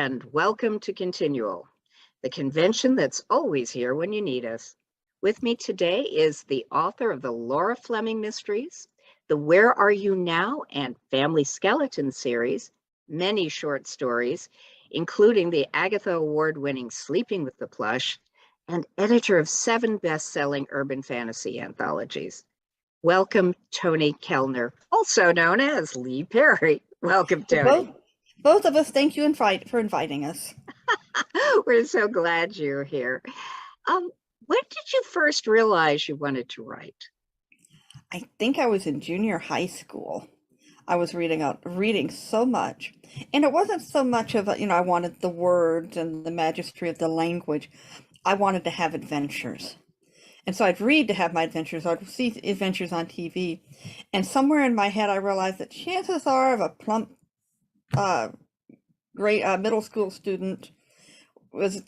and welcome to ConTinual, the convention that's always here when you need us. With me today is the author of the Laura Fleming mysteries, the Where Are You Now and Family Skeleton series, many short stories, including the Agatha Award-winning Sleeping with the Plush, and editor of 7 best-selling urban fantasy anthologies. Welcome, Toni Kelner, also known as Leigh Perry. Welcome, Toni. Both of us, thank you for inviting us. We're so glad you're here. When did you first realize you wanted to write? I think I was in junior high school. I was reading so much, and it wasn't so much of I wanted the words and the majesty of the language. I wanted to have adventures. And so I'd read to have my adventures. I'd see adventures on TV. And somewhere in my head, I realized that chances are of a plump, middle school student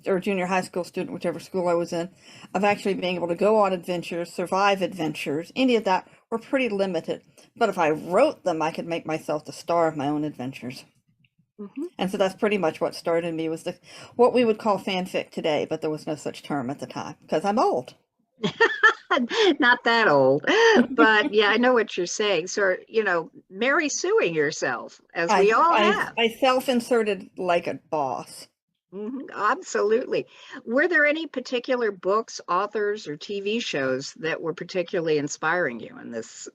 or junior high school student, whichever school I was in, of actually being able to go on adventures, survive adventures, any of that were pretty limited. But if I wrote them, I could make myself the star of my own adventures. Mm-hmm. And so that's pretty much what started me, was what we would call fanfic today, but there was no such term at the time because I'm old. Not that old, but yeah, I know what you're saying. So, Mary suing yourself, as we all have. I self-inserted like a boss. Mm-hmm, absolutely. Were there any particular books, authors, or TV shows that were particularly inspiring you in this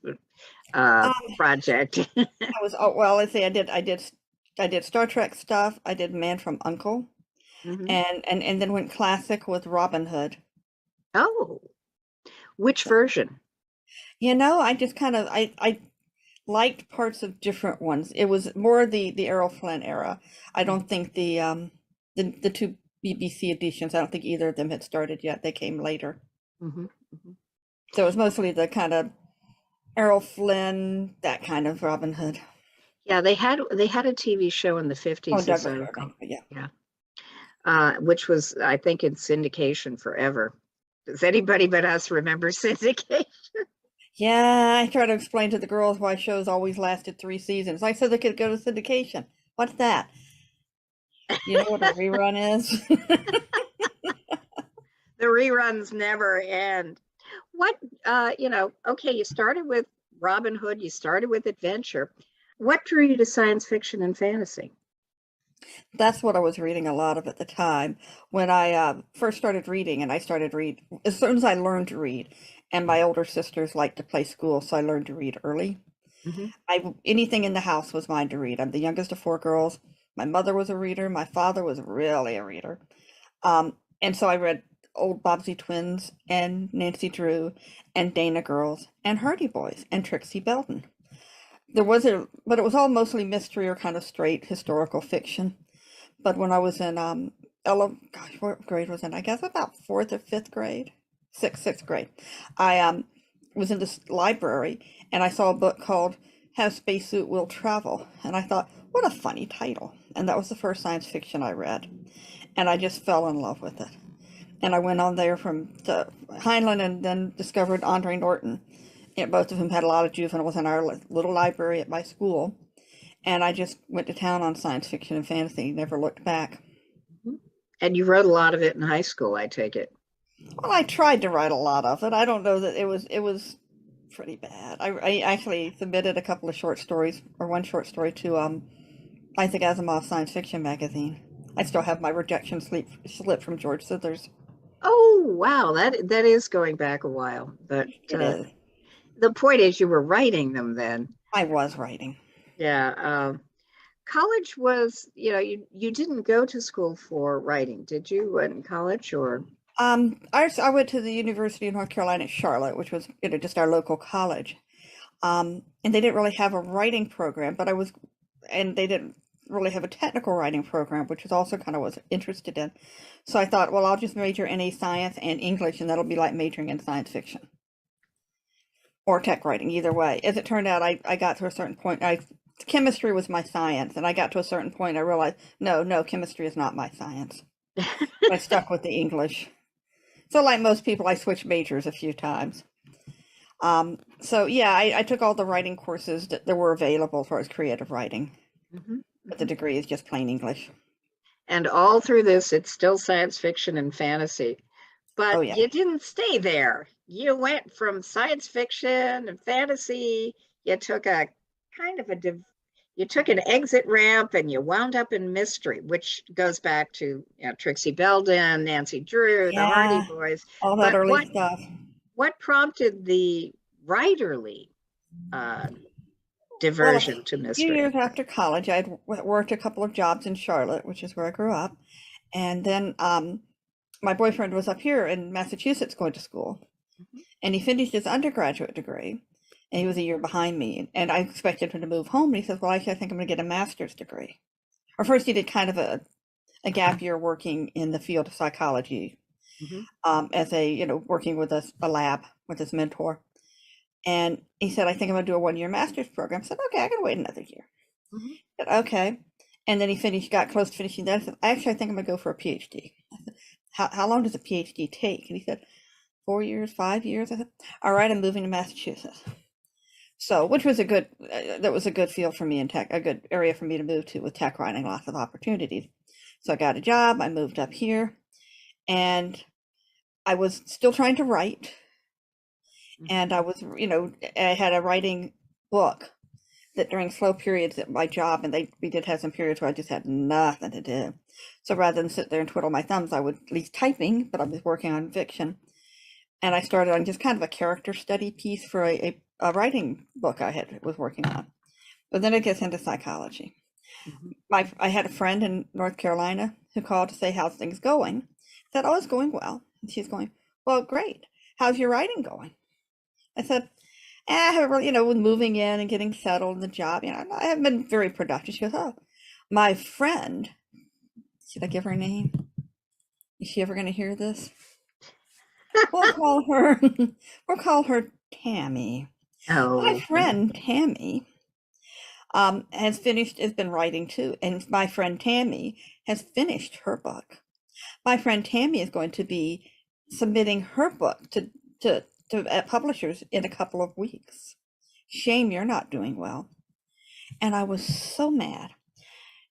project? Let's see. I did Star Trek stuff. I did Man from U.N.C.L.E. Mm-hmm. and then went classic with Robin Hood. Oh, which version? I just I liked parts of different ones. It was more the Errol Flynn era. I don't think the two BBC editions, I don't think either of them had started yet. They came later. Mm-hmm. Mm-hmm. So it was mostly the kind of Errol Flynn, that kind of Robin Hood. Yeah, they had a TV show in the 50s. Oh, Douglas Irving, yeah. Which was, I think, in syndication forever. Does anybody but us remember syndication? Yeah, I try to explain to the girls why shows always lasted 3 seasons. I said they could go to syndication. What's that? You know what a rerun is? The reruns never end. What, okay, you started with Robin Hood, you started with adventure. What drew you to science fiction and fantasy? That's what I was reading a lot of at the time. When I first started reading, and I started read as soon as I learned to read, and my older sisters liked to play school, so I learned to read early. Mm-hmm. Anything in the house was mine to read. I'm the youngest of 4 girls. My mother was a reader. My father was really a reader. And so I read old Bobbsey Twins and Nancy Drew and Dana Girls and Hardy Boys and Trixie Belden. But it was all mostly mystery or kind of straight historical fiction. But when I was in what grade was it? I guess about 4th or 5th grade, sixth grade. I was in this library and I saw a book called How Spacesuit Will Travel, and I thought, what a funny title. And that was the first science fiction I read, and I just fell in love with it. And I went on there to Heinlein, and then discovered Andre Norton. And both of them had a lot of juveniles in our little library at my school. And I just went to town on science fiction and fantasy, never looked back. And you wrote a lot of it in high school, I take it. Well, I tried to write a lot of it. I don't know that it was pretty bad. I actually submitted a couple of short stories, or one short story, to Isaac Asimov's science fiction magazine. I still have my rejection slip from George Sithers. Oh, wow. That is going back a while. But the point is, you were writing them then. I was writing. Yeah. College was, you didn't go to school for writing, did you, in college, or? I went to the University of North Carolina at Charlotte, which was just our local college. And they didn't really have a writing program, and they didn't really have a technical writing program, which is also kind of what I was interested in. So I thought, well, I'll just major in science and English, and that'll be like majoring in science fiction or tech writing, either way. As it turned out, I got to a certain point. Chemistry was my science, and I got to a certain point. I realized, no, chemistry is not my science. I stuck with the English. So like most people, I switched majors a few times. So yeah, I took all the writing courses that were available as far as creative writing. Mm-hmm. But the degree is just plain English. And all through this, it's still science fiction and fantasy. But Oh yeah. you didn't stay there. You went from science fiction and fantasy. You took a kind of a you took an exit ramp and you wound up in mystery, which goes back to Trixie Belden, Nancy Drew, the Hardy Yeah, Boys. all that But early stuff. what prompted the writerly uh, Well, a diversion to few mystery? years after college, I'd worked a couple of jobs in Charlotte, which is where I grew up. And then my boyfriend was up here in Massachusetts going to school. Mhm. And he finished his undergraduate degree. And he was a year behind me. And I expected him to move home. And he says, well, actually, I think I'm going to get a master's degree. Or first, he did kind of a gap year working in the field of psychology Mhm. as working with a lab with his mentor. And he said, I think I'm going to do a 1-year master's program. I said, okay, I can wait another year. Mhm. I said, okay. And then he got close to finishing that. I said, actually, I think I'm going to go for a PhD. I said, how long does a PhD take? And he said, 4 years, 5 years. I said, all right, I'm moving to Massachusetts. So, which was that was a good field for me in tech, a good area for me to move to with tech writing, lots of opportunities. So I got a job, I moved up here, and I was still trying to write. And I was, I had a writing book that during slow periods at my job, and we did have some periods where I just had nothing to do. So rather than sit there and twiddle my thumbs, I would at least typing, but I was working on fiction. And I started on just kind of a character study piece for a writing book I was working on. But then it gets into psychology. Mhm. I had a friend in North Carolina who called to say, how's things going? I said, oh, it's going well. And she's going, well, great. How's your writing going? I said, I haven't really, with moving in and getting settled in the job, I haven't been very productive. She goes, oh, my friend, should I give her a name? Is she ever going to hear this? We'll call her, we'll call her Tammy. My Oh, friend Tammy has been writing too, and my friend Tammy has finished her book. My friend Tammy is going to be submitting her book to publishers in a couple of weeks. Shame you're not doing well. And I was so mad.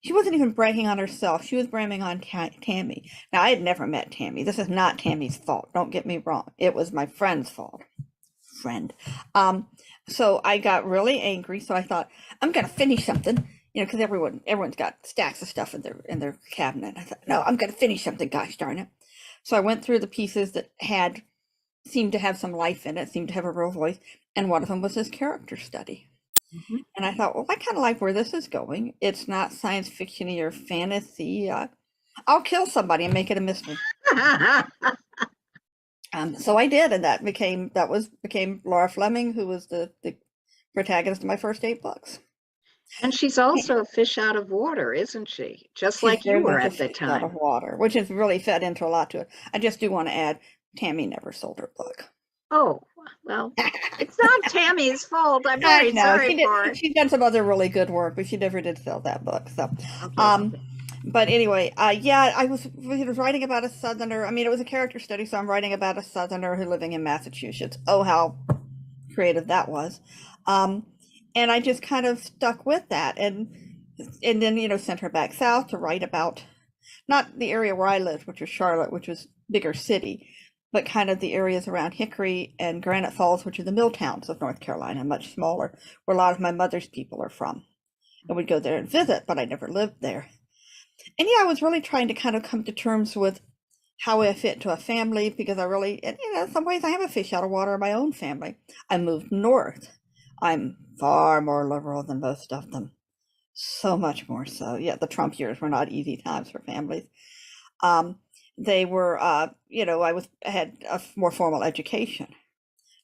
She wasn't even bragging on herself. She was bragging on Tammy. Now, I had never met Tammy. This is not Tammy's fault. Don't get me wrong. It was my friend's fault. Friend. So I got really angry. So I thought, I'm going to finish something, because everyone's got stacks of stuff in their cabinet. I thought, no, I'm going to finish something. Gosh darn it. So I went through the pieces that seemed to have some life in it, seemed to have a real voice. And one of them was this character study. mhm. And I thought, well, I kind of like where this is going. It's not science fiction-y or fantasy. I'll kill somebody and make it a mystery. So I did, and that became Laura Fleming, who was the protagonist of my first 8 books. And she's also a fish out of water, isn't she? Just She's like you very were much a at the fish out of time. water, which has really fed into a lot to it. I just do want to add, Tammy never sold her book. Oh, well, it's not Tammy's fault. I'm I very know sorry she for did. it. She's done some other really good work, but she never did sell that book. So, Okay. um, but anyway, yeah, I was writing about a Southerner. I mean, it was a character study, so I'm writing about a Southerner who living in Massachusetts. Oh, how creative that was! And I just kind of stuck with that, and then sent her back south to write about not the area where I lived, which was Charlotte, which was bigger city, but kind of the areas around Hickory and Granite Falls, which are the mill towns of North Carolina, much smaller, where a lot of my mother's people are from. And we'd go there and visit, but I never lived there. And yeah, I was really trying to kind of come to terms with how I fit into a family, because I really, in some ways I am a fish out of water in my own family. I moved north. I'm far more liberal than most of them. So much more so. Yeah, the Trump years were not easy times for families. They were, I had a more formal education,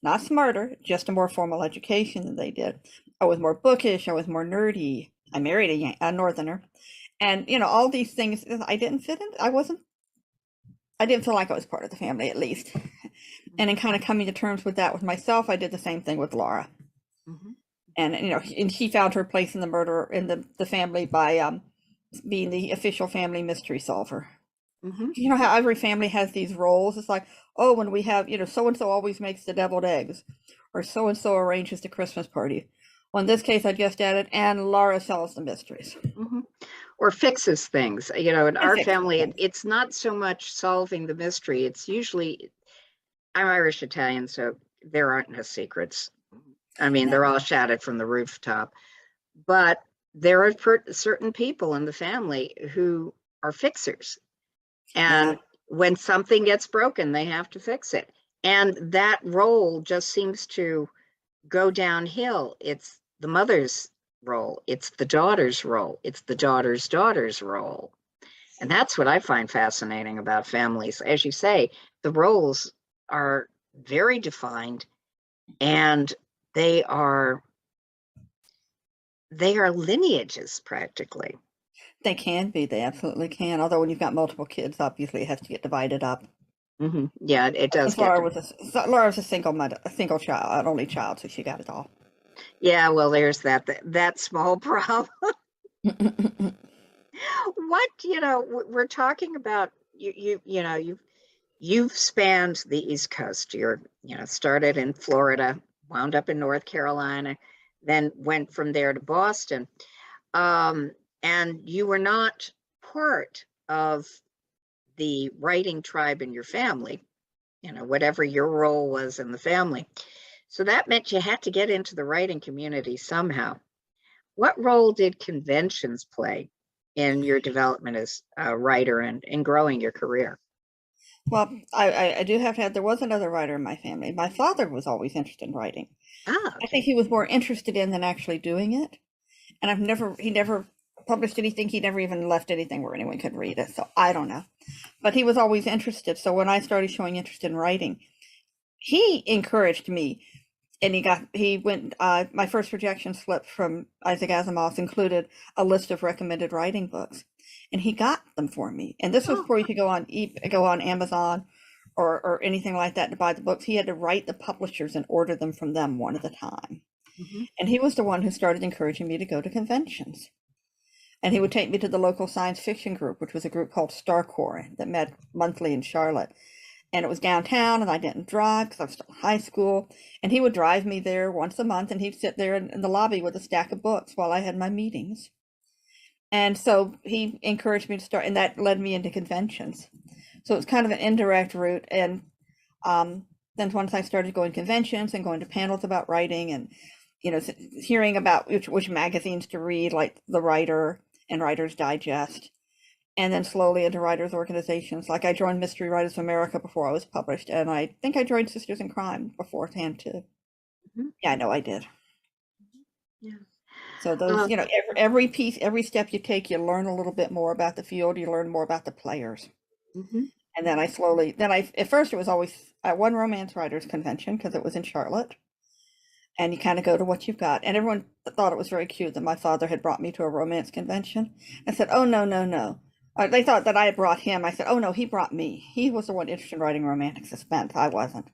not smarter, just a more formal education than they did. I was more bookish. I was more nerdy. I married a Northerner, and all these things I didn't fit in. I didn't feel like I was part of the family, at least. And in kind of coming to terms with that with myself, I did the same thing with Laura. Mhm. And and she found her place in the family by being the official family mystery solver. Mhm. You know how every family has these roles? It's like, oh, when we have, so and so always makes the deviled eggs, or so and so arranges the Christmas party. Well, in this case, I just added, and Laura sells the mysteries. Mhm. or fixes things. You know, in And our fixes family, things. it's not so much solving the mystery. It's usually, I'm Irish Italian, so there aren't no secrets. I mean, No. they're all shouted from the rooftop, but there are certain people in the family who are fixers. Yeah. And when something gets broken, they have to fix it. And that role just seems to go downhill. It's the mother's role, it's the daughter's role, it's the daughter's role. And that's what I find fascinating about families. As you say, the roles are very defined, and they are lineages practically. They can be. They absolutely can. Although when you've got multiple kids, obviously it has to get divided up. Yeah, it does Since get Laura was a single mother, a single child, an only child, so she got it all. yeah, well, there's that small problem. What, we're talking about, you've spanned the East Coast. You're, started in Florida, wound up in North Carolina, then went from there to Boston. And you were not part of the writing tribe in your family, whatever your role was in the family. So that meant you had to get into the writing community somehow. What role did conventions play in your development as a writer and in growing your career? Well, I do have to add, there was another writer in my family. My father was always interested in writing. Ah, I think okay. he was more interested in than actually doing it. And he never published anything. He never even left anything where anyone could read it. So I don't know. But he was always interested. So when I started showing interest in writing, he encouraged me. And my first rejection slip from Isaac Asimov's included a list of recommended writing books. And he got them for me. And this was Oh, before you could go on Amazon or anything like that to buy the books. He had to write the publishers and order them from them one at a time. mhm. And he was the one who started encouraging me to go to conventions. And he would take me to the local science fiction group, which was a group called StarCorps that met monthly in Charlotte. And it was downtown, and I didn't drive because I was still in high school. And he would drive me there once a month, and he'd sit there in the lobby with a stack of books while I had my meetings. And so he encouraged me to start, and that led me into conventions. So it was kind of an indirect route. And then once I started going to conventions and going to panels about writing and, hearing about which magazines to read, like The Writer and Writer's Digest, and then slowly into writers' organizations. Like I joined Mystery Writers of America before I was published, and I think I joined Sisters in Crime beforehand too. Mhm. Yeah, I know I did. Yeah. So those, Uh, every step you take, you learn a little bit more about the field. You learn more about the players. mhm. And then at first it was always at one romance writers convention because it was in Charlotte. And you kind of go to what you've got. And everyone thought it was very cute that my father had brought me to a romance convention. I said, oh, no, no, no. They thought that I had brought him. I said, oh, no, he brought me. He was the one interested in writing romantic suspense. I wasn't.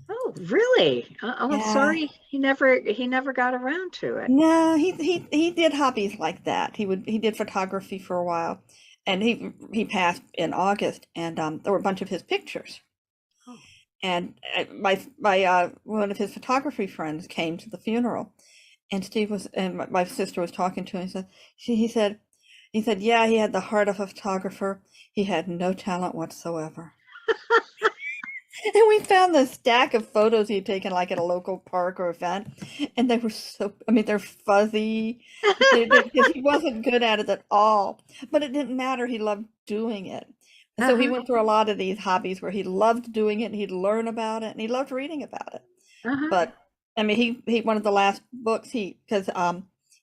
Oh, really? Oh, I'm Yeah. sorry. He never got around to it. No, he did hobbies like that. He did photography for a while. And he passed in August, and there were a bunch of his pictures. Oh. And my one of his photography friends came to the funeral, and my sister was talking to him. He said, yeah, he had the heart of a photographer. He had no talent whatsoever. And we found the stack of photos he'd taken, like at a local park or event, and they were they're fuzzy. He wasn't good at it at all, but it didn't matter. He loved doing it. So he Uh-huh. went through a lot of these hobbies where he loved doing it, and he'd learn about it, and he loved reading about it. Uh-huh. But I mean, he one of the last books because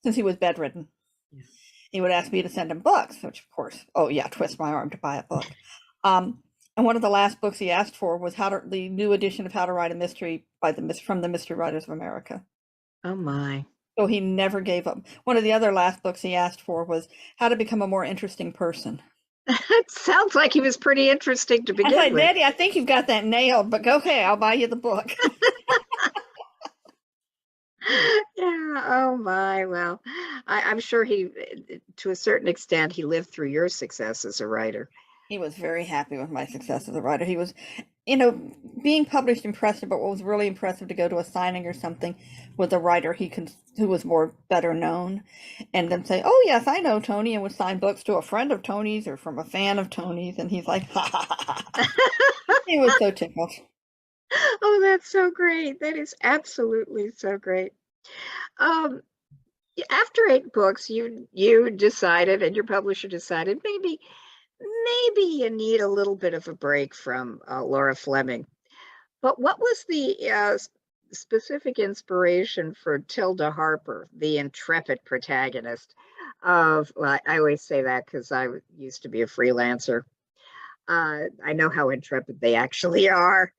since he was bedridden, Yeah. he would ask me to send him books, which of course, oh yeah, twist my arm to buy a book. And one of the last books he asked for was the new edition of How to Write a Mystery from the Mystery Writers of America. Oh my. So he never gave up. One of the other last books he asked for was How to Become a More Interesting Person. It sounds like he was pretty interesting to I begin said, with. Daddy, I think you've got that nailed, but okay, I'll buy you the book. Yeah. Oh my. Well, I'm sure to a certain extent, he lived through your success as a writer. He was very happy with my success as a writer. being published impressive, but what was really impressive to go to a signing or something with a writer who was better known, and then say, "Oh yes, I know Toni," and would sign books to a friend of Toni's or from a fan of Toni's, and he's like, "Ha ha ha ha!" He was so tickled. Oh, that's so great. That is absolutely so great. Um, after 8 books, you decided, and your publisher decided, maybe you need a little bit of a break from Laura Fleming. But what was the specific inspiration for Tilda Harper, the intrepid protagonist of, well, I always say that because I used to be a freelancer. I know how intrepid they actually are.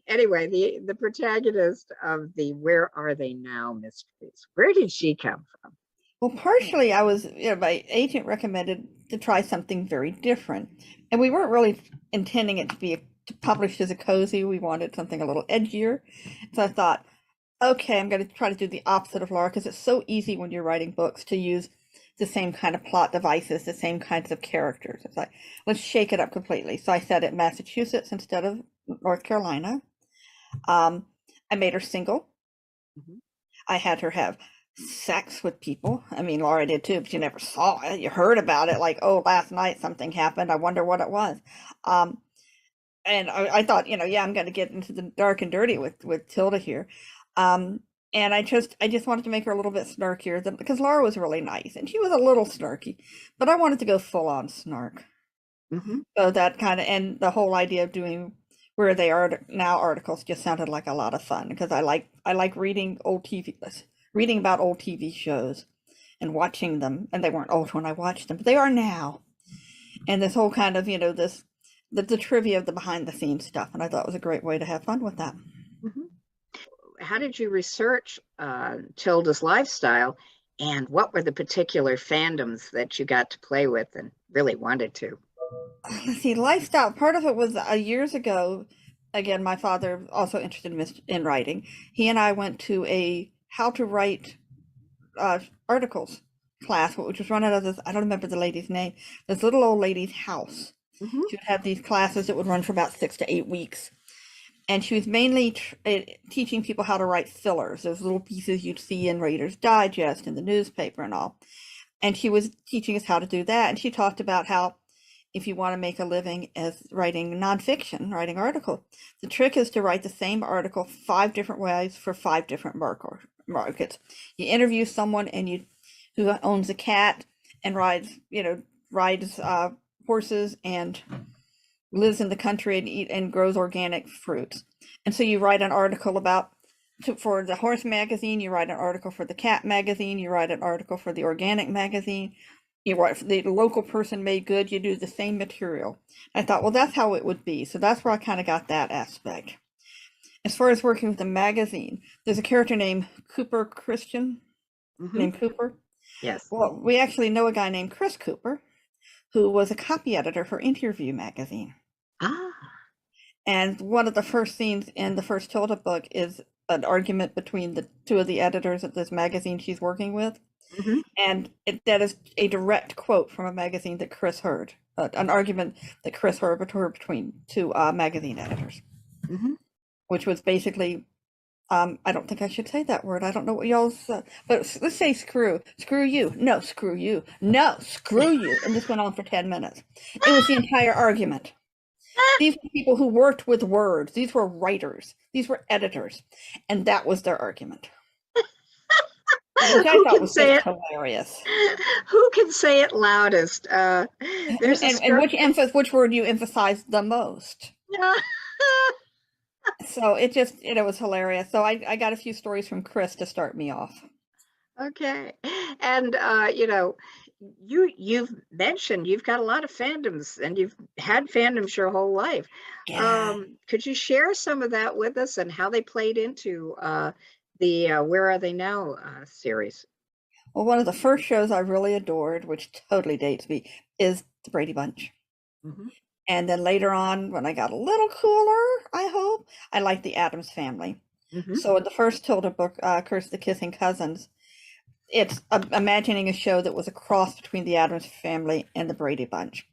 Anyway, the protagonist of the Where Are They Now mysteries, where did she come from? Well, partially I was, my agent recommended to try something very different. And we weren't really intending it to be published as a cozy. We wanted something a little edgier. So I thought, okay, I'm going to try to do the opposite of Laura, because it's so easy when you're writing books to use the same kind of plot devices, the same kinds of characters. It's like, let's shake it up completely. So I set it Massachusetts instead of North Carolina. I made her single. Mhm. I had her have sex with people. I mean, Laura did too, but you never saw it. You heard about it, like, oh, last night something happened. I wonder what it was. And I thought, yeah, I'm going to get into the dark and dirty with Tilda here. And I just wanted to make her a little bit snarkier because Laura was really nice and she was a little snarky, but I wanted to go full on snark. Mm-hmm. So that kind of, and the whole idea of doing Where They Are Now articles just sounded like a lot of fun, because I like reading reading about old TV shows and watching them. And they weren't old when I watched them, but they are now. And this whole kind of, the trivia of the behind the scenes stuff. And I thought it was a great way to have fun with that. Mm-hmm. How did you research Tilda's lifestyle, and what were the particular fandoms that you got to play with and really wanted to? Let's see, lifestyle. Part of it was years ago. Again, my father also interested in writing. He and I went to a how to write articles class, which was run out of this. I don't remember the lady's name. This little old lady's house. Mm-hmm. She would have these classes that would run for about 6 to 8 weeks, and she was mainly teaching people how to write fillers, those little pieces you'd see in Reader's Digest and the newspaper and all. And she was teaching us how to do that. And she talked about how if you want to make a living as writing nonfiction, writing articles, the trick is to write the same article 5 different ways for 5 different markets. You interview someone who owns a cat and rides horses and lives in the country and grows organic fruits. And so you write an article for the horse magazine, you write an article for the cat magazine, you write an article for the organic magazine, you write for the local person made good, you do the same material. I thought, well, that's how it would be. So that's where I kind of got that aspect. As far as working with the magazine, there's a character named Cooper Christian, named Cooper. Yes. Well, we actually know a guy named Chris Cooper, who was a copy editor for Interview magazine. Ah. And one of the first scenes in the first Tilda book is an argument between the 2 of the editors at this magazine she's working with. Mm-hmm. And that is a direct quote from a magazine that Chris heard, an argument that Chris heard between 2 magazine editors, Mm-hmm. which was basically, I don't think I should say that word. I don't know what y'all's, but let's say screw you. No, screw you. No, screw you. And this went on for 10 minutes. It was the entire argument. These were people who worked with words. These were writers. These were editors. And that was their argument. Which I thought was just hilarious. Who can say it loudest? And which word you emphasize the most? So it was hilarious. So I got a few stories from Chris to start me off. Okay. And you've mentioned you've got a lot of fandoms, and you've had fandoms your whole life. Yeah. Could you share some of that with us and how they played into the Where Are They Now series? Well, one of the first shows I really adored, which totally dates me, is The Brady Bunch. Mm-hmm. And then later on, when I got a little cooler, I hope, I liked The Addams Family. Mm-hmm. So in the first Tilda book, Curse the Kissing Cousins, it's imagining a show that was a cross between The Addams Family and The Brady Bunch.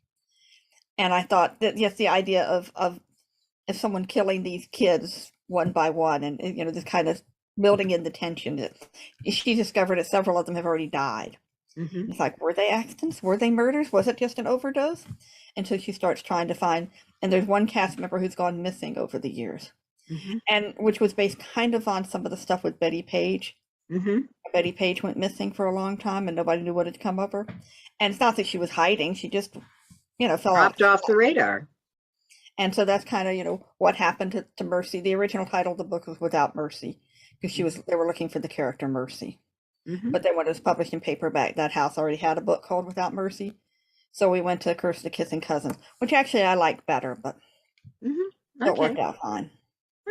And I thought that, yes, the idea of someone killing these kids one by one, and this kind of building in the tension that she discovered that several of them have already died. Mm-hmm. It's like, were they accidents? Were they murders? Was it just an overdose? Until she starts trying to find, and there's one cast member who's gone missing over the years, Mm-hmm. and which was based kind of on some of the stuff with Betty Page. Mm-hmm. Betty Page went missing for a long time, and nobody knew what had come of her. And it's not that she was hiding; she just, fell off. Dropped off the radar. And so that's kind of, what happened to Mercy. The original title of the book was Without Mercy, because they were looking for the character Mercy. Mm-hmm. But then when it was published in paperback, that house already had a book called Without Mercy. So we went to Curse of the Kissing Cousins, which actually I like better, but Mm-hmm. it Okay. worked out fine.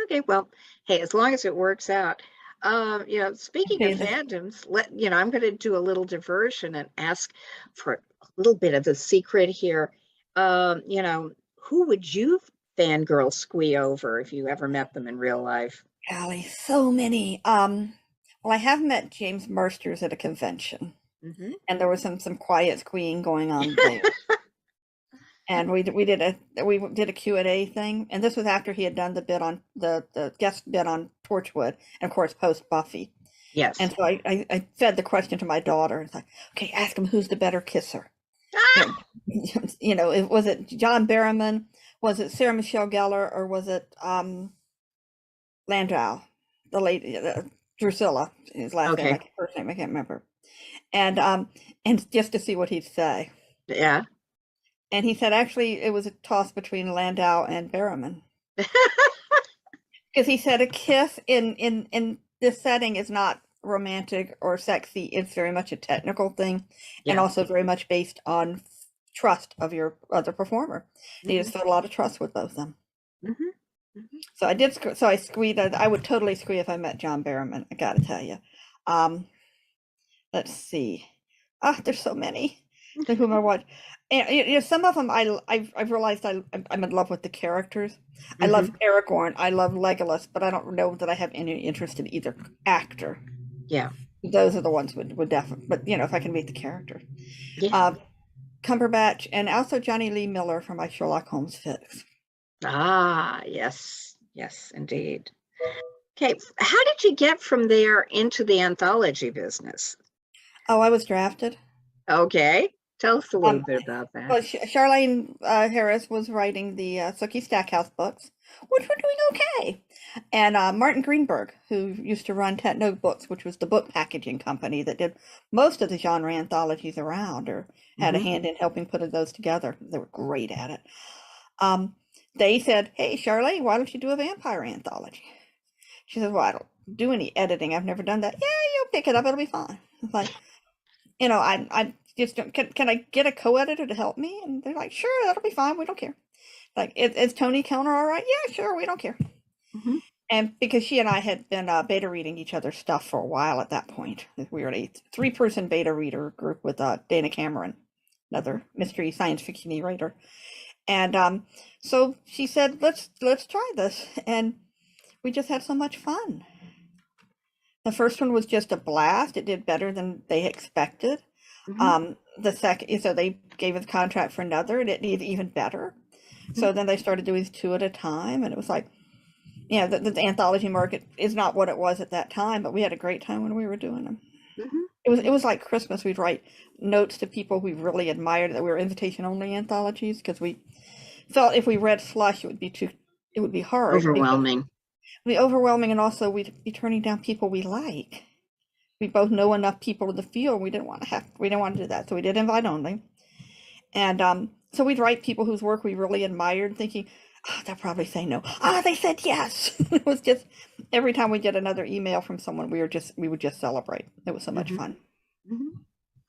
Okay. Well, hey, as long as it works out. Speaking of Okay, fandoms, I'm going to do a little diversion and ask for a little bit of the secret here. Who would you fangirl squee over if you ever met them in real life? golly, so many. Well, I have met James Marsters at a convention, Mm-hmm. and there was some quiet squeeing going on there. And we did a Q&A thing, and this was after he had done the bit on the guest bit on Torchwood, and of course post Buffy. Yes. And so I fed the question to my daughter. It's like, okay, ask him who's the better kisser. Ah! Was it John Barrowman? Was it Sarah Michelle Gellar, or was it Landau, the lady Drusilla? His last name, first name I can't remember. And just to see what he'd say. Yeah. And he said, actually, it was a toss between Landau and Barrowman. Because he said a kiss in this setting is not romantic or sexy. It's very much a technical thing, and also very much based on trust of your other performer. Mm-hmm. You just felt a lot of trust with both of them. Mm-hmm. Mm-hmm. So I did. So I squeed. I would totally squee if I met John Barrowman. I got to tell you. Let's see. There's so many. To whom I watch. And some of them I've realized I'm in love with the characters. Mm-hmm. I love Aragorn. I love Legolas, but I don't know that I have any interest in either actor. Yeah, those are the ones would definitely. But if I can meet the character, yeah. Cumberbatch, and also Johnny Lee Miller for my Sherlock Holmes fix. Ah, yes, indeed. Okay, how did you get from there into the anthology business? Oh, I was drafted. Okay. Tell us a little bit about that. Well, Charlaine Harris was writing the Sookie Stackhouse books, which were doing okay. And Martin Greenberg, who used to run Techno Books, which was the book packaging company that did most of the genre anthologies around, or had a hand in helping put those together. They were great at it. They said, hey, Charlaine, why don't you do a vampire anthology? She said, well, I don't do any editing. I've never done that. Yeah, you'll pick it up. It'll be fine. It's like, I just don't, can I get a co-editor to help me? And they're like, sure, that'll be fine. We don't care. Like, is Toni Kelner all right? Yeah, sure. We don't care. Mm-hmm. And because she and I had been beta reading each other's stuff for a while at that point. We were a 3-person beta reader group with Dana Cameron, another mystery science fiction writer. And so she said, let's try this. And we just had so much fun. The first one was just a blast. It did better than they expected. Mm-hmm. The second, so they gave us a contract for another, and it did even better. Mm-hmm. So then they started doing 2 at a time, and it was like, the anthology market is not what it was at that time, but we had a great time when we were doing them. Mm-hmm. It was like Christmas. We'd write notes to people we really admired that we were invitation only anthologies, because we felt if we read slush, it would be hard. Overwhelming. It'd be overwhelming, and also we'd be turning down people we like. We both know enough people in the field. We didn't want to do that, so we did invite only. And so we'd write people whose work we really admired, thinking, they'll probably say no. They said yes. It was just every time we get another email from someone, we would just celebrate. It was so much fun. Mm-hmm.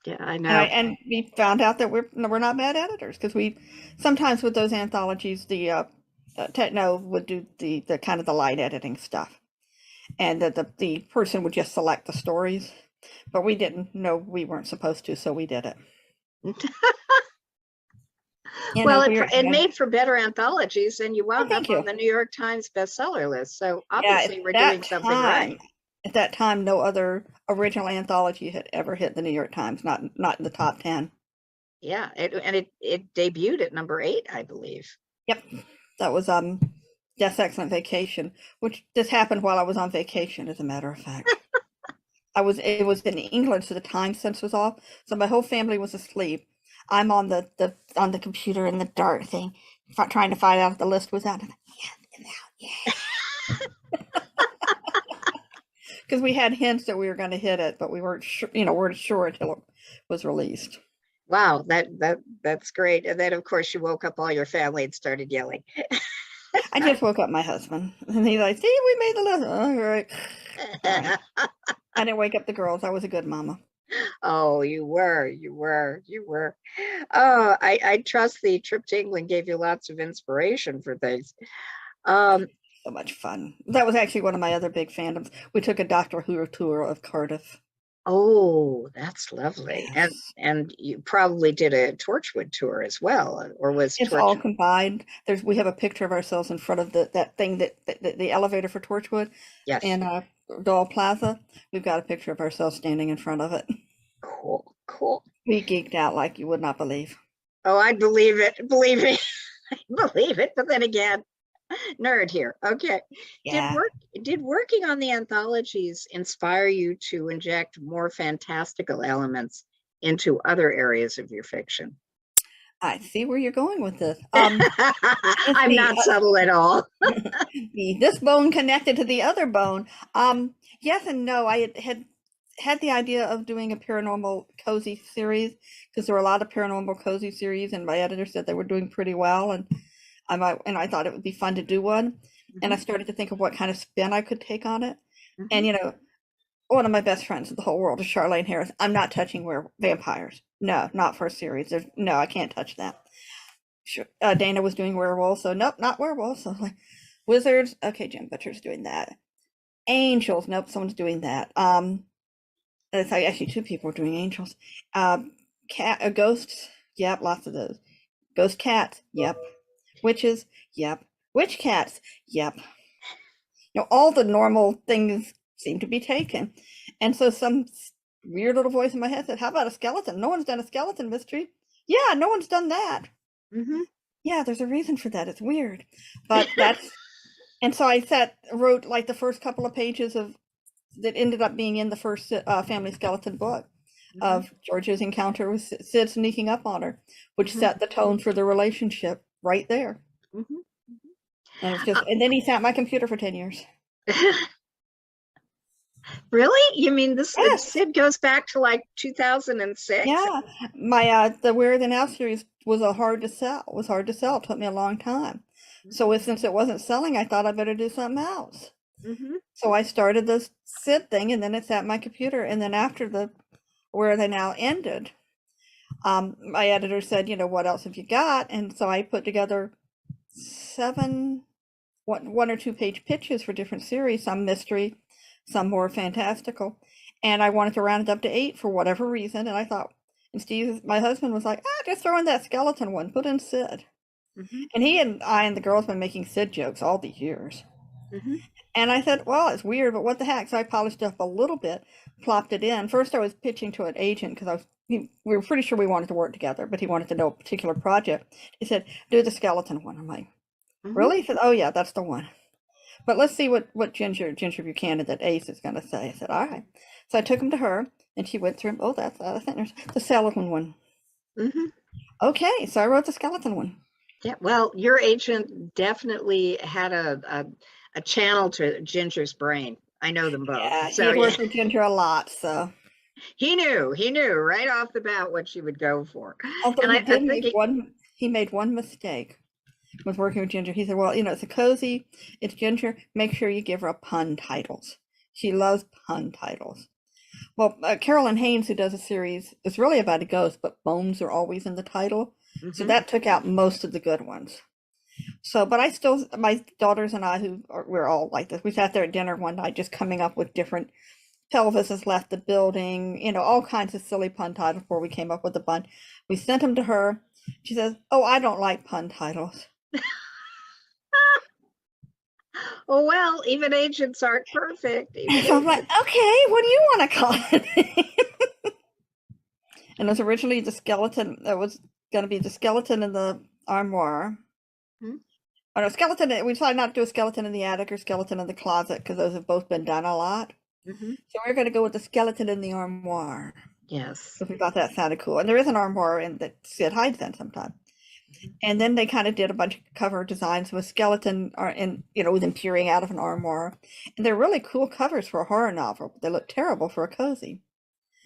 Yeah, I know. And we found out that we're not bad editors, because we sometimes with those anthologies, the Techno would do the kind of the light editing stuff, and the person would just select the stories, but we didn't know we weren't supposed to, so we did it. Well, it made for better anthologies, and you wound up on the New York Times bestseller list. So obviously we're doing something right. At that time, no other original anthology had ever hit the New York Times, not in the top 10. Yeah, it debuted at number 8, I believe. Yep, that was Death, Sex, and Vacation, which just happened while I was on vacation, as a matter of fact. It was in England, so the time sense was off. So my whole family was asleep. I'm on the computer in the dark thing, trying to find out if the list was out. Yeah, because we had hints that we were going to hit it, but we weren't sure, weren't sure until it was released. Wow, that's great. And then of course you woke up all your family and started yelling. I just woke up my husband, and he's like, "See, we made the list." All right. Fine. I didn't wake up the girls. I was a good mama. Oh, you were. Oh, I trust the trip to England gave you lots of inspiration for things. So much fun. That was actually one of my other big fandoms. We took a Doctor Who tour of Cardiff. Oh, that's lovely. Yes. And you probably did a Torchwood tour as well, or was It's all combined. We have a picture of ourselves in front of that thing the elevator for Torchwood. Yes. And Doll Plaza. We've got a picture of ourselves standing in front of it. Cool. We geeked out like you would not believe. Oh, I believe it. Believe me. I believe it. But then again, nerd here. Okay. Yeah. Did working on the anthologies inspire you to inject more fantastical elements into other areas of your fiction? I see where you're going with this. I'm not subtle at all. This bone connected to the other bone. Yes and no. I had the idea of doing a paranormal cozy series because there were a lot of paranormal cozy series, and my editor said they were doing pretty well, and I thought it would be fun to do one. Mm-hmm. And I started to think of what kind of spin I could take on it. Mm-hmm. And one of my best friends in the whole world is Charlaine Harris. I'm not touching vampires. No, not for a series. No, I can't touch that. Dana was doing werewolves, so nope, not werewolves. So like wizards, okay, Jim Butcher's doing that. Angels, nope, someone's doing that. It's actually 2 people are doing angels. Ghosts, yep, lots of those. Ghost cats, yep. Witches, yep. Witch cats, yep. All the normal things seem to be taken. And so some weird little voice in my head said, how about a skeleton? No one's done a skeleton mystery. Yeah, no one's done that. Mm-hmm. Yeah, there's a reason for that. It's weird. But that's... And so I wrote like the first couple of pages that ended up being in the first family skeleton book of George's encounter with Sid sneaking up on her, which set the tone for the relationship right there. And it's just, and then he sat at my computer for 10 years. Really? You mean this? Yes. Sid goes back to like 2006? Yeah, my the Where Are They Now series was hard to sell. It took me a long time. So since it wasn't selling, I thought I better do something else. So I started this Sid thing, and then it's at my computer. And then after the Where Are They Now ended, my editor said, what else have you got? And so I put together 7 1 or 2 page pitches for different series, some mystery, some more fantastical. And I wanted to round it up to 8 for whatever reason. And I thought, and Steve, my husband, was like, just throw in that skeleton one, put in Sid. And he and I and the girls have been making Sid jokes all these years. And I said, well, it's weird, but what the heck? So I polished it up a little bit, plopped it in. First, I was pitching to an agent because we were pretty sure we wanted to work together, but he wanted to know a particular project. He said, do the skeleton one. I'm like, really? He said, oh, yeah, that's the one. But let's see what Ginger Buchanan, that Ace, is going to say. I said, all right. So I took him to her, and she went through him. Oh, I think there's the skeleton one. Okay, so I wrote the skeleton one. Yeah, well, your agent definitely had a channel to Ginger's brain. I know them both. Yeah, so, he worked with Ginger a lot, so. He knew right off the bat what she would go for. Although he made one mistake with working with Ginger. He said, well, it's a cozy, it's Ginger, make sure you give her pun titles. She loves pun titles. Well, Carolyn Haynes, who does a series, is really about a ghost, but bones are always in the title. So that took out most of the good ones. So, but my daughters and I, we're all like this, we sat there at dinner one night just coming up with different, Pelvis has left the building, all kinds of silly pun titles before we came up with the pun. We sent them to her. She says, oh, I don't like pun titles. Oh, well, even agents aren't perfect. So I'm like, okay, what do you want to call it? And it was originally the skeleton that was going to be the skeleton in the armoire. Hmm? Or no, skeleton. We decided not to do a skeleton in the attic or skeleton in the closet because those have both been done a lot. Mm-hmm. So we're going to go with the skeleton in the armoire Yes. because we thought that sounded cool. And there is an armoire in that Sid hides in sometimes. And then they kind of did a bunch of cover designs with skeleton and with them peering out of an armoire. And they're really cool covers for a horror novel, but they look terrible for a cozy.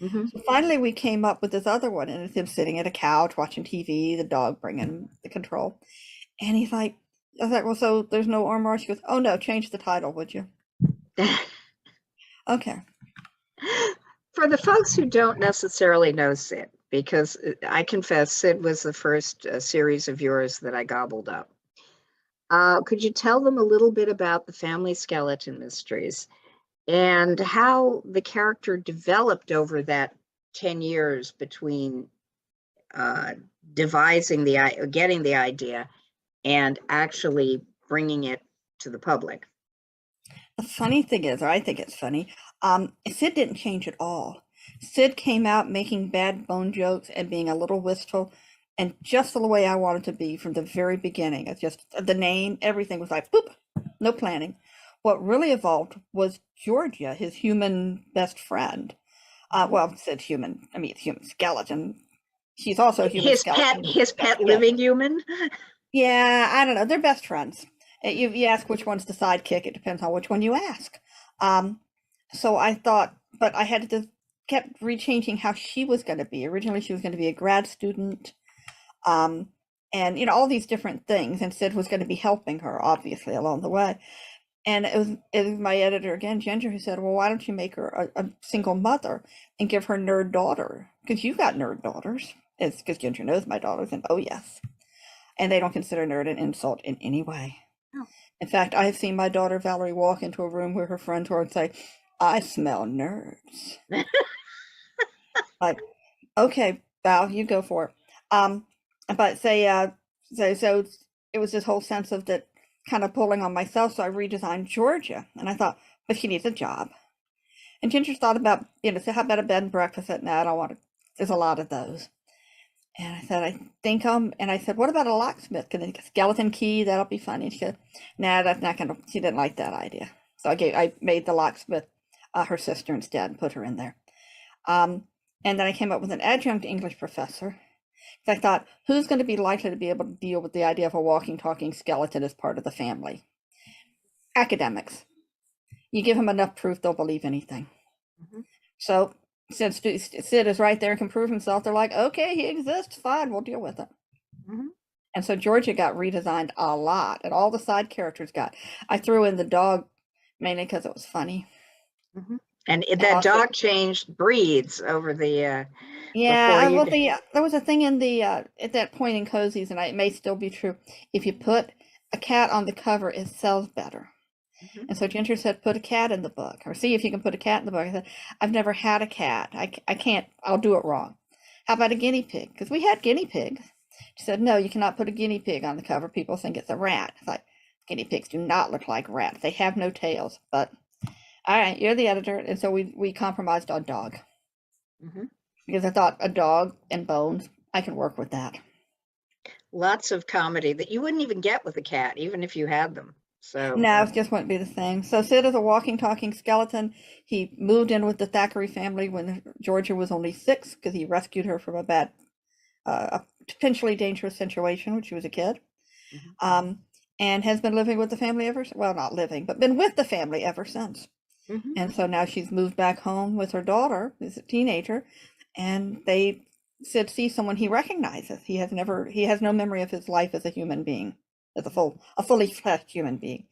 Mm-hmm. So finally we came up with this other one, and it's him sitting at a couch watching TV, the dog bringing the control. And he's like, I was like, well, so there's no armoire? She goes, oh no, change the title, would you? Okay. For the folks who don't necessarily know Sid, because I confess Sid was the first series of yours that I gobbled up. Could you tell them a little bit about the Family Skeleton Mysteries and how the character developed over that 10 years between devising getting the idea and actually bringing it to the public? The funny thing is, or I think it's funny, Sid didn't change at all. Sid came out making bad bone jokes and being a little wistful and just the way I wanted to be from the very beginning. It's just the name, everything was like, boop, no planning. What really evolved was Georgia, his human best friend. Well, Sid human, I mean, human skeleton. She's also a human skeleton. His pet living human? Yeah, I don't know. They're best friends. You ask which one's the sidekick. It depends on which one you ask. So I thought, but I had to kept rechanging how she was going to be. Originally, she was going to be a grad student, and all these different things. And Sid was going to be helping her, obviously, along the way. And it was my editor again, Ginger, who said, well, why don't you make her a single mother and give her nerd daughter? Because you got nerd daughters. It's because Ginger knows my daughters, and oh yes. And they don't consider nerd an insult in any way. Oh. In fact, I have seen my daughter Valerie walk into a room where her friends were and say, I smell nerds. Like, okay, Val, you go for it. But so it was this whole sense of that kind of pulling on myself. So I redesigned Georgia, and I thought, but she needs a job. And Ginger thought about, so how about a bed and breakfast? I said, no, I don't want to. There's a lot of those. And I said, and I said, what about a locksmith? Can a skeleton key? That'll be funny. She said, nah, that's not gonna. She didn't like that idea. So I made the locksmith her sister instead and put her in there. And then I came up with an adjunct English professor. I thought, who's going to be likely to be able to deal with the idea of a walking, talking skeleton as part of the family? Academics. You give them enough proof, they'll believe anything. Mm-hmm. So since Sid is right there and can prove himself, they're like, okay, he exists, fine, we'll deal with it. Mm-hmm. And so Georgia got redesigned a lot, and all the side characters got. I threw in the dog mainly because it was funny. Mm-hmm. And that dog changed breeds over the. Yeah, well, there was a thing in the at that point in cozies, and it may still be true. If you put a cat on the cover, it sells better. Mm-hmm. And so Ginger said, put a cat in the book, or see if you can put a cat in the book. I said, I've never had a cat. I can't. I'll do it wrong. How about a guinea pig? Because we had guinea pigs. She said, no, you cannot put a guinea pig on the cover. People think it's a rat. It's like, guinea pigs do not look like rats. They have no tails. But all right, you're the editor, and so we compromised on dog. Mm-hmm. Because I thought a dog and bones, I can work with that. Lots of comedy that you wouldn't even get with a cat, even if you had them. So no, it just wouldn't be the same. So Sid is a walking, talking skeleton. He moved in with the Thackeray family when Georgia was only 6 because he rescued her from a bad, a potentially dangerous situation when she was a kid. Mm-hmm. And has been living with the family not living, but been with the family ever since. Mm-hmm. And so now she's moved back home with her daughter, who's a teenager. And Sid sees someone he recognizes. He has no memory of his life as a human being, as a fully fleshed human being.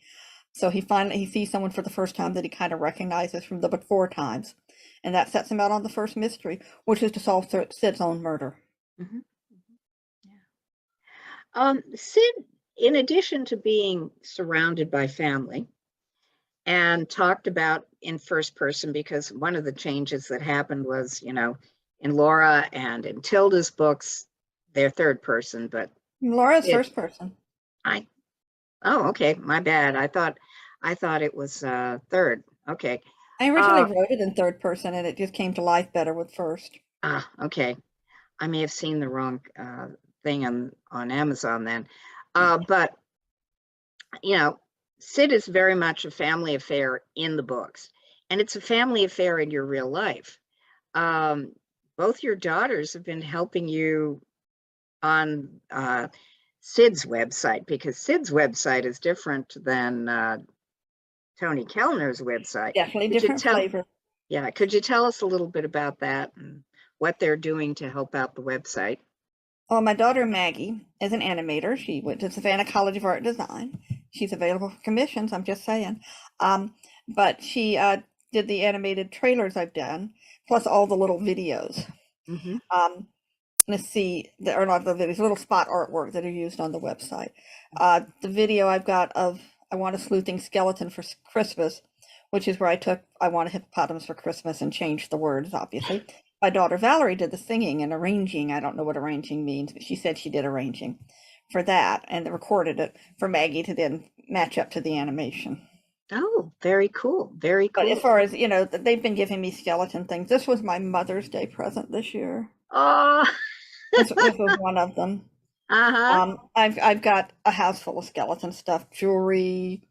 So he sees someone for the first time that he kind of recognizes from the before times. And that sets him out on the first mystery, which is to solve Sid's own murder. Mm-hmm. Yeah. Sid, in addition to being surrounded by family and talked about in first person, because one of the changes that happened was, in Laura and in Tilda's books, they're third person, but Laura's first person. Oh, okay, my bad. I thought it was third. Okay. I originally wrote it in third person, and it just came to life better with first. Okay. I may have seen the wrong thing on Amazon then. But, you know, Sid is very much a family affair in the books, and it's a family affair in your real life. Both your daughters have been helping you on Sid's website, because Sid's website is different than Toni Kelner's website. Definitely different flavor. Yeah, could you tell us a little bit about that and what they're doing to help out the website? Well, my daughter Maggie is an animator. She went to Savannah College of Art and Design. She's available for commissions, I'm just saying. But she did the animated trailers I've done, plus all the little videos. Mm-hmm. Let's see, or not the videos, little spot artwork that are used on the website. The video I've got of I Want a Sleuthing Skeleton for Christmas, which is where I took I Want a Hippopotamus for Christmas and changed the words, obviously. My daughter Valerie did the singing and arranging. I don't know what arranging means, but she said she did arranging for that and recorded it for Maggie to then match up to the animation. Oh, very cool. Very cool. But as far as, you know, they've been giving me skeleton things. This was my Mother's Day present this year. Oh, this was one of them. I've got a house full of skeleton stuff, jewelry.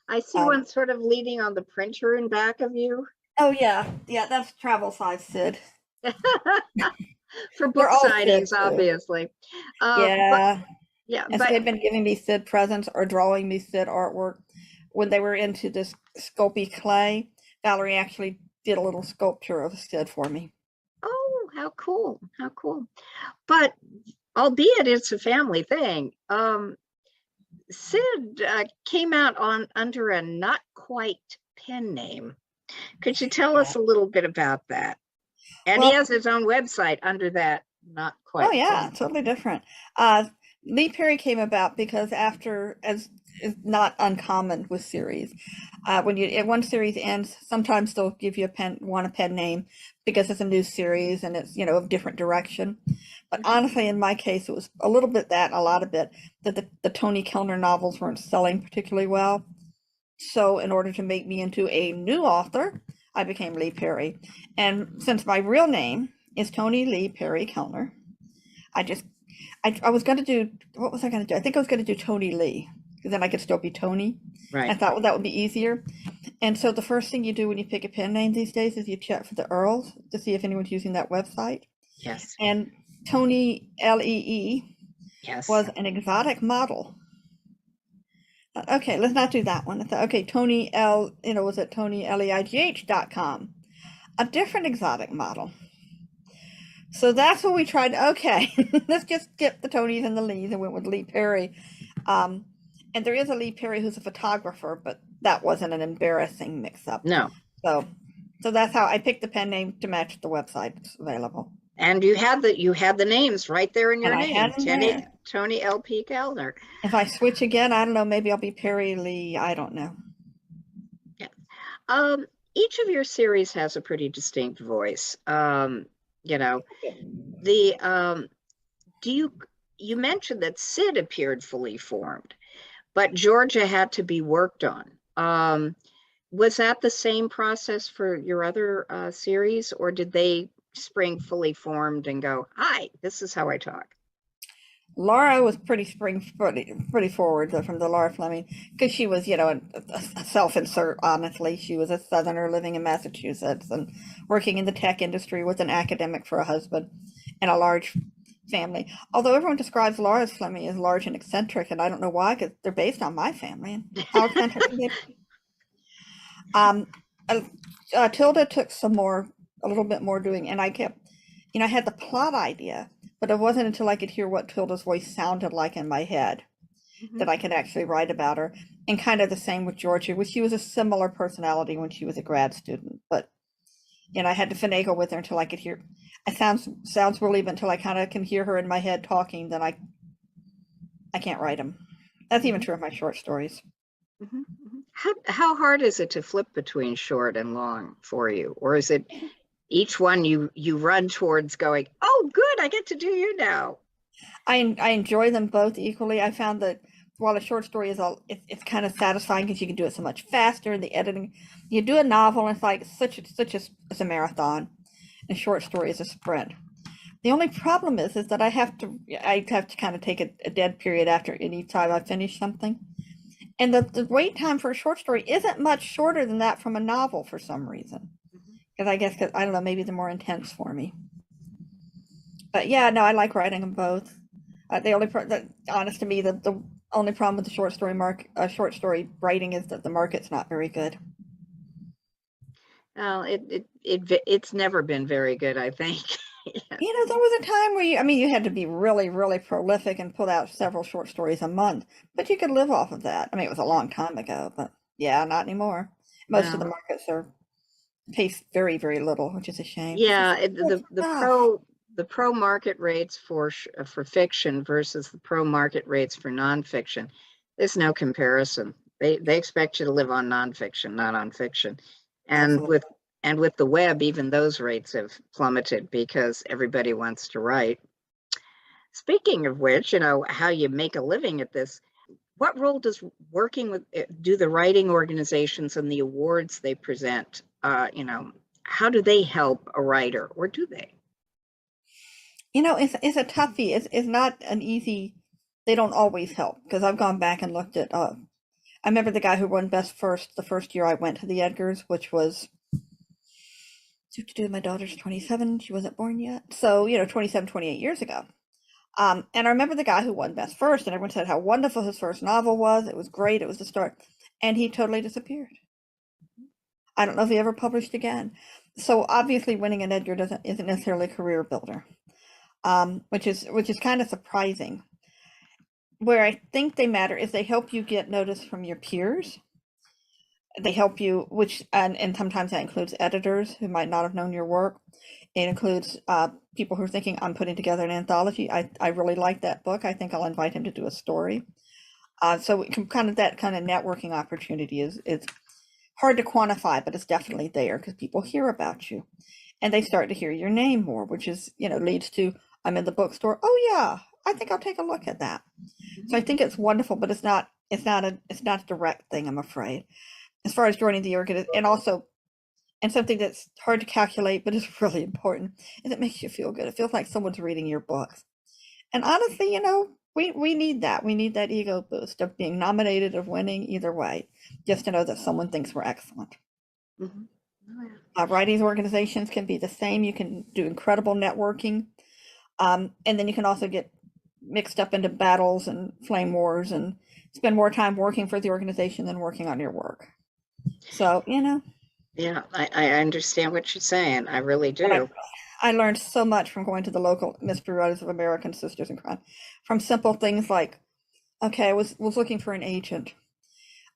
I see one sort of leaning on the printer in back of you. Oh yeah, that's travel size Sid. For book signings, obviously. Yeah. But so they've been giving me Sid presents or drawing me Sid artwork. When they were into this Sculpey clay, Valerie actually did a little sculpture of Sid for me. Oh, how cool. How cool. But albeit it's a family thing, Sid came out under a not quite pen name. Could you tell us a little bit about that? And he has his own website under that not quite. Oh yeah, totally different. Leigh Perry came about because after, as is not uncommon with series, when one series ends, sometimes they'll give you a pen name because it's a new series and it's, you know, of different direction. But honestly, in my case, it was a little bit that, a lot of it, that the Toni Kelner novels weren't selling particularly well. So in order to make me into a new author, I became Leigh Perry. And since my real name is Toni Leigh Perry Kelner, I was going to do, what was I going to do? I think I was going to do Toni Lee, because then I could still be Toni. Right. I thought, well, that would be easier. And so the first thing you do when you pick a pen name these days is you check for the URLs to see if anyone's using that website. Yes. And Toni L.E.E. Yes. was an exotic model. Okay, let's not do that one. Okay, Toni L, was it ToniLeigh.com? A different exotic model. So that's what we tried. Okay, let's just skip the Tonys and the Lees and went with Leigh Perry. And there is a Leigh Perry who's a photographer, but that wasn't an embarrassing mix-up. No. So that's how I picked the pen name to match the website. It's available. And you had the names right there in your name, Toni L.P Kelner. If I switch again, I don't know, maybe I'll be Perry Lee. I don't know. Yeah. Each of your series has a pretty distinct voice. You know, you mentioned that Sid appeared fully formed, but Georgia had to be worked on. Was that the same process for your other series, or did they spring fully formed and go, hi, this is how I talk? Laura was pretty forward from the Laura Fleming, because she was, a self-insert, honestly. She was a Southerner living in Massachusetts and working in the tech industry with an academic for a husband and a large family. Although everyone describes Laura's Fleming as large and eccentric, and I don't know why, because they're based on my family. And how eccentric can they be? Tilda took a little bit more doing, and I kept, I had the plot idea, but it wasn't until I could hear what Tilda's voice sounded like in my head that I could actually write about her. And kind of the same with Georgia, which she was a similar personality when she was a grad student, but I had to finagle with her until I could hear. It sounds really, but until I kind of can hear her in my head talking, then I can't write them. That's even true of my short stories. How hard is it to flip between short and long for you? Or is it each one you run towards going, oh, good, I get to do you now? I enjoy them both equally. I found that while a short story is it's kind of satisfying because you can do it so much faster. The editing, you do a novel, and it's like it's a marathon, and a short story is a sprint. The only problem is that I have to kind of take a dead period after any time I finish something. And the wait time for a short story isn't much shorter than that from a novel for some reason. Because I guess, I don't know, maybe they're more intense for me. But yeah, no, I like writing them both. The only, honest to me, the only problem with the short story writing is that the market's not very good. Well, it's never been very good, I think. Yeah. You know, there was a time where you had to be really, really prolific and put out several short stories a month, but you could live off of that. I mean, it was a long time ago, but yeah, not anymore. Most of the Well, markets pay very, very little, which is a shame. yeah, Good stuff. the pro market rates for fiction versus the pro market rates for nonfiction, there's no comparison. They expect you to live on nonfiction, not on fiction. And Absolutely. with the web, even those rates have plummeted because everybody wants to write. Speaking of which, how you make a living at this, what role does working with do the writing organizations and the awards they present, how do they help a writer, or do they? It's a toughie. It's not an easy. They don't always help because I've gone back and looked at. I remember the guy who won Best First the first year I went to the Edgars, which was. My daughter's 27. She wasn't born yet, so 27, 28 years ago. And I remember the guy who won Best First, and everyone said how wonderful his first novel was. It was great. It was the start, and he totally disappeared. I don't know if he ever published again. So obviously, winning an Edgar isn't necessarily a career builder, which is kind of surprising. Where I think they matter is they help you get notice from your peers. They help you, and sometimes that includes editors who might not have known your work. It includes people who are thinking, I'm putting together an anthology. I really like that book. I think I'll invite him to do a story. So that kind of networking opportunity is hard to quantify, but it's definitely there because people hear about you and they start to hear your name more, which is, leads to, I'm in the bookstore. Oh yeah, I think I'll take a look at that. So I think it's wonderful, but it's not a direct thing, I'm afraid. As far as joining the organization, and something that's hard to calculate, but is really important, is it makes you feel good. It feels like someone's reading your books. And honestly, we need that. We need that ego boost of being nominated, of winning, either way, just to know that someone thinks we're excellent. Mm-hmm. Oh, yeah. Writing organizations can be the same. You can do incredible networking. And then you can also get mixed up into battles and flame wars and spend more time working for the organization than working on your work. So, Yeah, I understand what you're saying. I really do. I learned so much from going to the local Mystery Writers of American Sisters in Crime, from simple things like, okay, I was looking for an agent,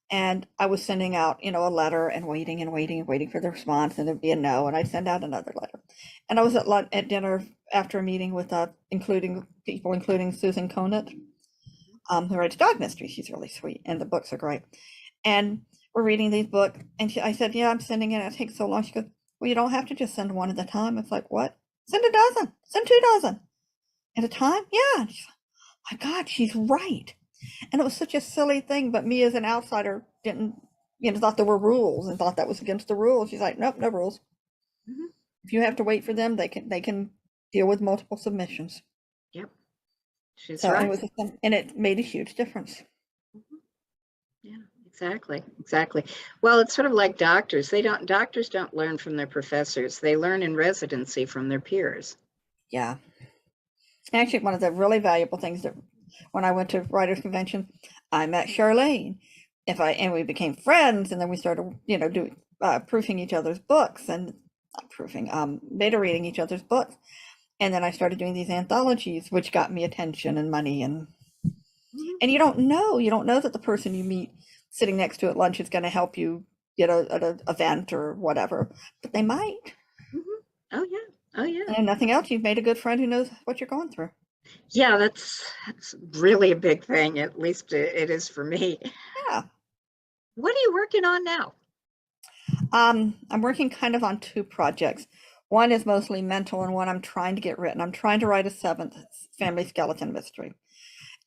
and I was sending out, a letter and waiting for the response, and there'd be a no, and I'd send out another letter. And I was at dinner after a meeting with including Susan Conant, who writes dog mysteries. She's really sweet, and the books are great. And we're reading these books, and I said, yeah, I'm sending it. It takes so long. She goes, well, you don't have to just send one at a time. It's like, what? Send a dozen, send 2 dozen at a time. Yeah. And she's like, my God, she's right. And it was such a silly thing, but me as an outsider didn't, thought there were rules and thought that was against the rules. She's like, nope, no rules. Mm-hmm. If you have to wait for them, they can deal with multiple submissions. Yep. She's right. And it made a huge difference. Mm-hmm. Yeah. Exactly. Well, it's sort of like doctors. Doctors don't learn from their professors. They learn in residency from their peers. Yeah. Actually, one of the really valuable things that when I went to writers convention, I met Charlaine. And we became friends, and then we started, proofing each other's books and beta reading each other's books. And then I started doing these anthologies, which got me attention and money, and you don't know that the person you meet sitting next to at lunch is going to help you at an event or whatever, but they might. Oh yeah. And nothing else, you've made a good friend who knows what you're going through. Yeah, that's really a big thing. At least it is for me. Yeah. What are you working on now? I'm working kind of on 2 projects. One is mostly mental, and one I'm trying to get written. I'm trying to write a 7th family skeleton mystery.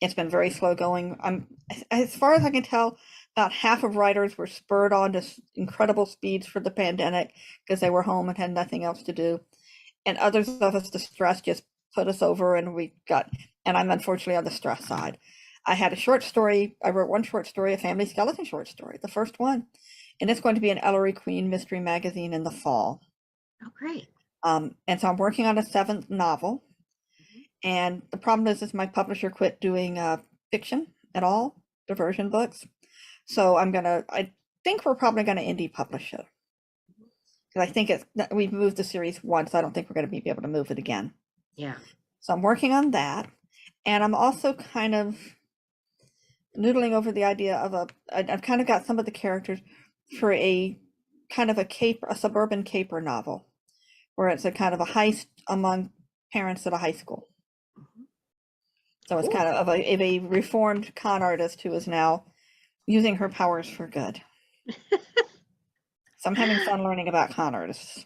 It's been very slow going. As far as I can tell, about half of writers were spurred on to incredible speeds for the pandemic because they were home and had nothing else to do. And others of us, the stress just put us over, and I'm unfortunately on the stress side. I had a short story. I wrote one short story, a family skeleton short story, the first one, and it's going to be an Ellery Queen mystery magazine in the fall. Oh, great. And so I'm working on a 7th novel. And the problem is my publisher quit doing fiction at all, diversion books. So I think we're probably gonna indie publish it. Because I think we've moved the series once. I don't think we're gonna be able to move it again. Yeah. So I'm working on that. And I'm also kind of noodling over the idea of I've kind of got some of the characters for a kind of a suburban caper novel, where it's a kind of a heist among parents at a high school. So it's kind of a reformed con artist who is now using her powers for good. So I'm having fun learning about con artists.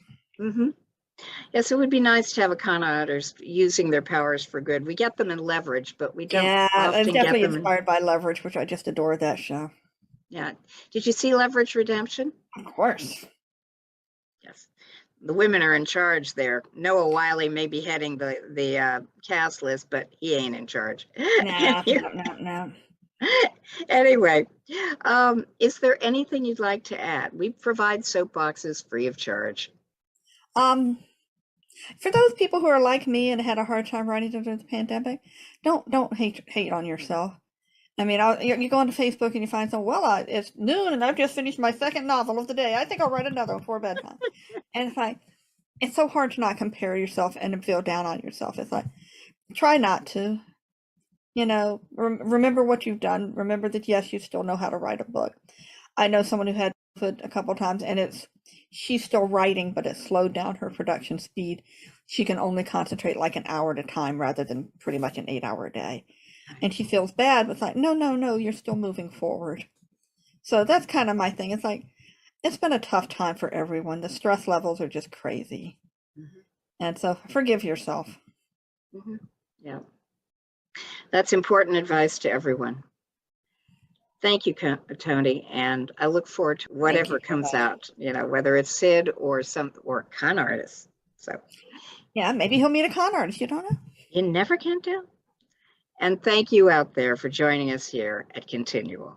Yes, it would be nice to have a con artist using their powers for good. We get them in Leverage, but we don't often I'm definitely get them inspired by Leverage, which I just adore that show. Yeah. Did you see Leverage Redemption? Of course. Yes. The women are in charge there. Noah Wiley may be heading the cast list, but he ain't in charge. No. Anyway, is there anything you'd like to add? We provide soapboxes free of charge. For those people who are like me and had a hard time writing during the pandemic, don't hate on yourself. I mean, you go onto Facebook and you find some, well, it's noon and I've just finished my 2nd novel of the day. I think I'll write another one before bedtime. And it's so hard to not compare yourself and feel down on yourself. It's like, try not to, remember what you've done. Remember that, yes, you still know how to write a book. I know someone who had COVID a couple of times, and she's still writing, but it slowed down her production speed. She can only concentrate like an hour at a time rather than pretty much an 8-hour a day. And she feels bad, but it's like, no, you're still moving forward. So that's kind of my thing. It's like, it's been a tough time for everyone. The stress levels are just crazy. And so forgive yourself. Yeah. That's important advice to everyone. Thank you, Toni, and I look forward to whatever comes out, whether it's Sid or con artists. So yeah, maybe he'll meet a con artist. You don't know. You never can tell. And thank you out there for joining us here at ConTinual.